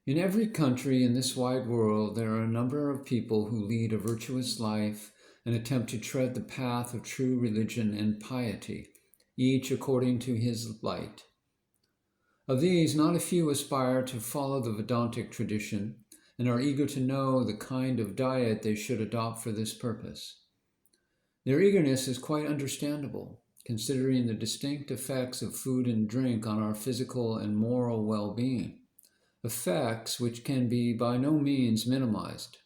In every country in this wide world, there are a number of people who lead a virtuous life and attempt to tread the path of true religion and piety, each according to his light. Of these, not a few aspire to follow the Vedantic tradition and are eager to know the kind of diet they should adopt for this purpose. Their eagerness is quite understandable, considering the distinct effects of food and drink on our physical and moral well-being, effects which can be by no means minimized.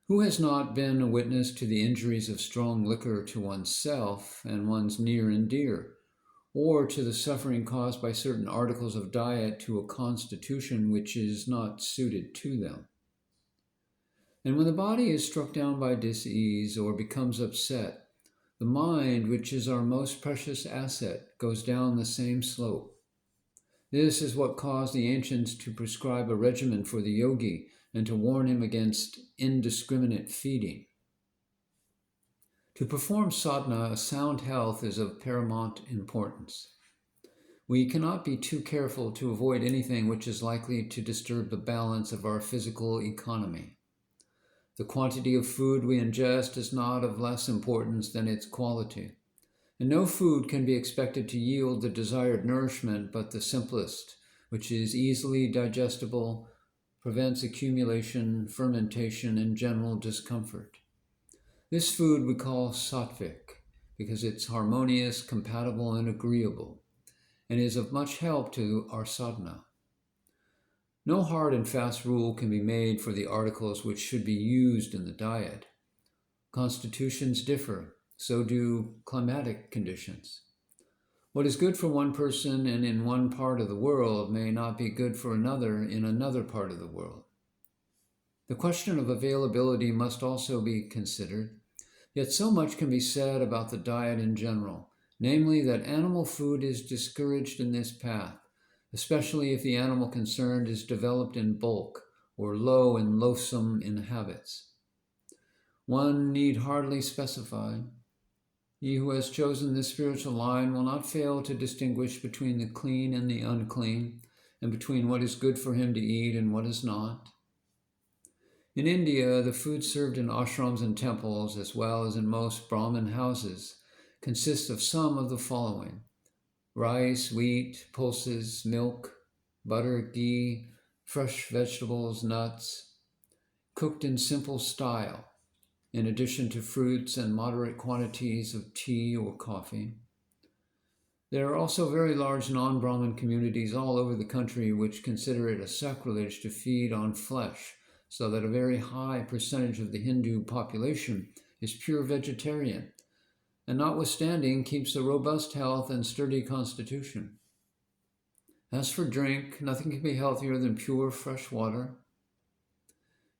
Who has not been a witness to the injuries of strong liquor to oneself and one's near and dear, or to the suffering caused by certain articles of diet to a constitution which is not suited to them? And when the body is struck down by disease or becomes upset, the mind, which is our most precious asset, goes down the same slope. This is what caused the ancients to prescribe a regimen for the yogi and to warn him against indiscriminate feeding. To perform sadhana, sound health is of paramount importance. We cannot be too careful to avoid anything which is likely to disturb the balance of our physical economy. The quantity of food we ingest is not of less importance than its quality, and no food can be expected to yield the desired nourishment but the simplest, which is easily digestible, prevents accumulation, fermentation, and general discomfort. This food we call sattvic because it's harmonious, compatible, and agreeable, and is of much help to our sadhana. No hard and fast rule can be made for the articles which should be used in the diet. Constitutions differ, so do climatic conditions. What is good for one person and in one part of the world may not be good for another in another part of the world. The question of availability must also be considered, yet so much can be said about the diet in general, namely that animal food is discouraged in this path, especially if the animal concerned is developed in bulk or low and loathsome in habits. One need hardly specify. He who has chosen this spiritual line will not fail to distinguish between the clean and the unclean, and between what is good for him to eat and what is not. In India, the food served in ashrams and temples, as well as in most Brahmin houses, consists of some of the following: rice, wheat, pulses, milk, butter, ghee, fresh vegetables, nuts, cooked in simple style, in addition to fruits and moderate quantities of tea or coffee. There are also very large non-Brahmin communities all over the country which consider it a sacrilege to feed on flesh, so that a very high percentage of the Hindu population is pure vegetarian, and notwithstanding keeps a robust health and sturdy constitution. As for drink, nothing can be healthier than pure fresh water.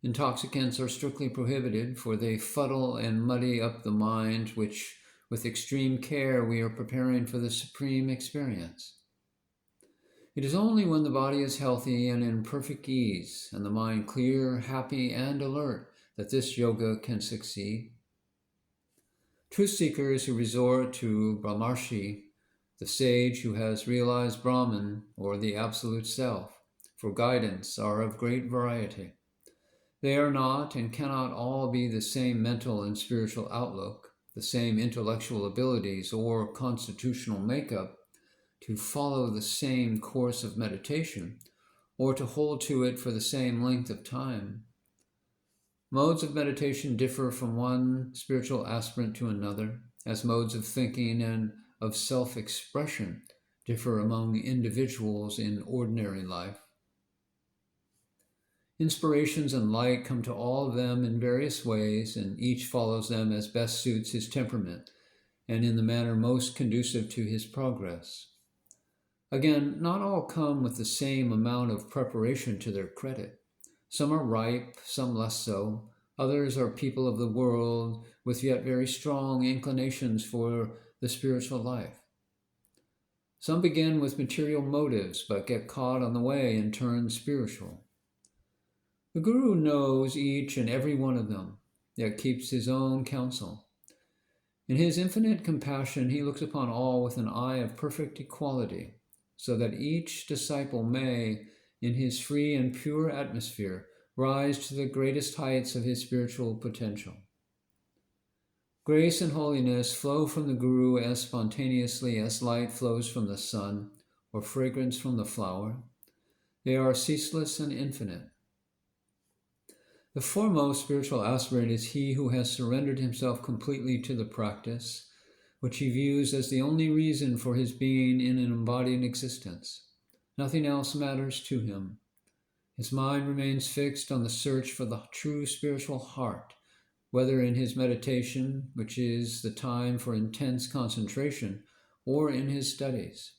Intoxicants are strictly prohibited, for they fuddle and muddy up the mind, which, with extreme care, we are preparing for the supreme experience. It is only when the body is healthy and in perfect ease, and the mind clear, happy, and alert, that this yoga can succeed. Truth seekers who resort to Brahmarshi, the sage who has realized Brahman, or the Absolute Self, for guidance are of great variety. They are not and cannot all be the same mental and spiritual outlook, the same intellectual abilities or constitutional makeup, to follow the same course of meditation, or to hold to it for the same length of time. Modes of meditation differ from one spiritual aspirant to another, as modes of thinking and of self-expression differ among individuals in ordinary life. Inspirations and light come to all of them in various ways, and each follows them as best suits his temperament and in the manner most conducive to his progress. Again, not all come with the same amount of preparation to their credit. Some are ripe, some less so. Others are people of the world with yet very strong inclinations for the spiritual life. Some begin with material motives, but get caught on the way and turn spiritual. The Guru knows each and every one of them, yet keeps his own counsel. In his infinite compassion, he looks upon all with an eye of perfect equality, so that each disciple may, in his free and pure atmosphere, rise to the greatest heights of his spiritual potential. Grace and holiness flow from the Guru as spontaneously as light flows from the sun or fragrance from the flower. They are ceaseless and infinite. The foremost spiritual aspirant is he who has surrendered himself completely to the practice, which he views as the only reason for his being in an embodied existence. Nothing else matters to him. His mind remains fixed on the search for the true spiritual heart, whether in his meditation, which is the time for intense concentration, or in his studies.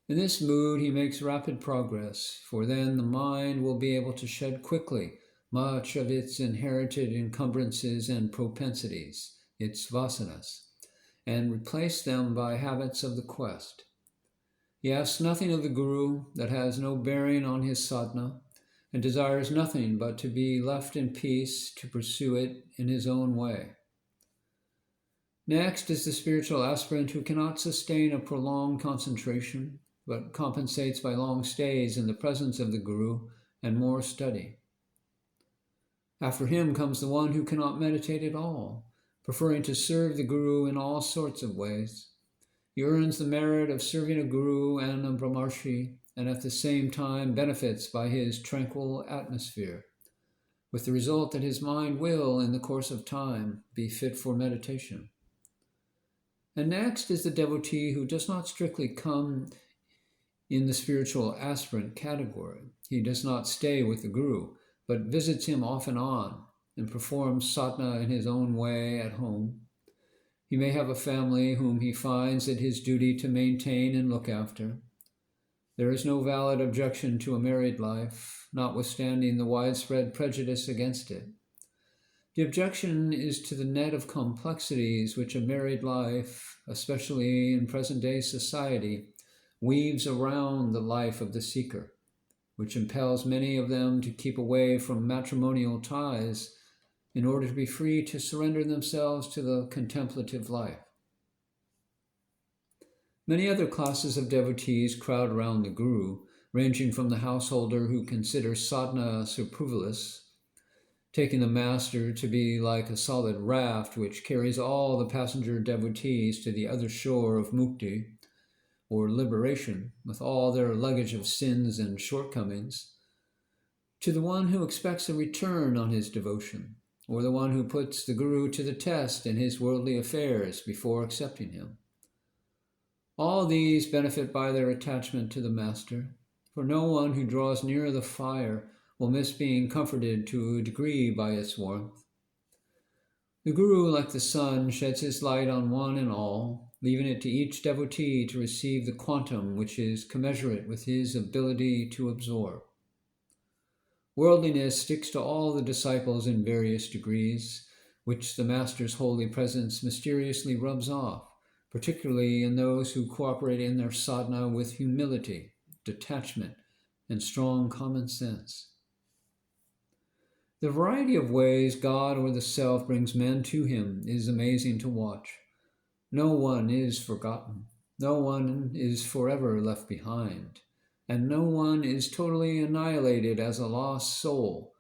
In this mood, he makes rapid progress, for then the mind will be able to shed quickly much of its inherited encumbrances and propensities, its vasanas, and replace them by habits of the quest. He asks nothing of the Guru that has no bearing on his sadhana, and desires nothing but to be left in peace to pursue it in his own way. Next is the spiritual aspirant who cannot sustain a prolonged concentration, but compensates by long stays in the presence of the Guru and more study. After him comes the one who cannot meditate at all, preferring to serve the Guru in all sorts of ways. He earns the merit of serving a Guru and a Brahmarshi, and at the same time benefits by his tranquil atmosphere, with the result that his mind will, in the course of time, be fit for meditation. And next is the devotee who does not strictly come in the spiritual aspirant category. He does not stay with the Guru, but visits him off and on, and performs sadhana in his own way at home. He may have a family whom he finds it his duty to maintain and look after. There is no valid objection to a married life, notwithstanding the widespread prejudice against it. The objection is to the net of complexities which a married life, especially in present-day society, weaves around the life of the seeker, which impels many of them to keep away from matrimonial ties in order to be free to surrender themselves to the contemplative life. Many other classes of devotees crowd around the Guru, ranging from the householder who considers sadhana superfluous, taking the master to be like a solid raft which carries all the passenger devotees to the other shore of mukti, or liberation, with all their luggage of sins and shortcomings, to the one who expects a return on his devotion, or the one who puts the Guru to the test in his worldly affairs before accepting him. All these benefit by their attachment to the Master, for no one who draws near the fire will miss being comforted to a degree by its warmth. The Guru, like the sun, sheds his light on one and all, leaving it to each devotee to receive the quantum which is commensurate with his ability to absorb. Worldliness sticks to all the disciples in various degrees, which the Master's holy presence mysteriously rubs off, particularly in those who cooperate in their sadhana with humility, detachment, and strong common sense. The variety of ways God or the Self brings men to him is amazing to watch. No one is forgotten, no one is forever left behind, and no one is totally annihilated as a lost soul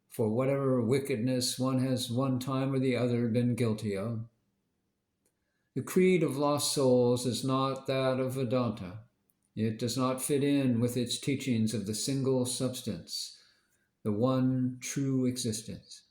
for whatever wickedness one has one time or the other been guilty of. The creed of lost souls is not that of Vedanta. It does not fit in with its teachings of the single substance, the one true existence.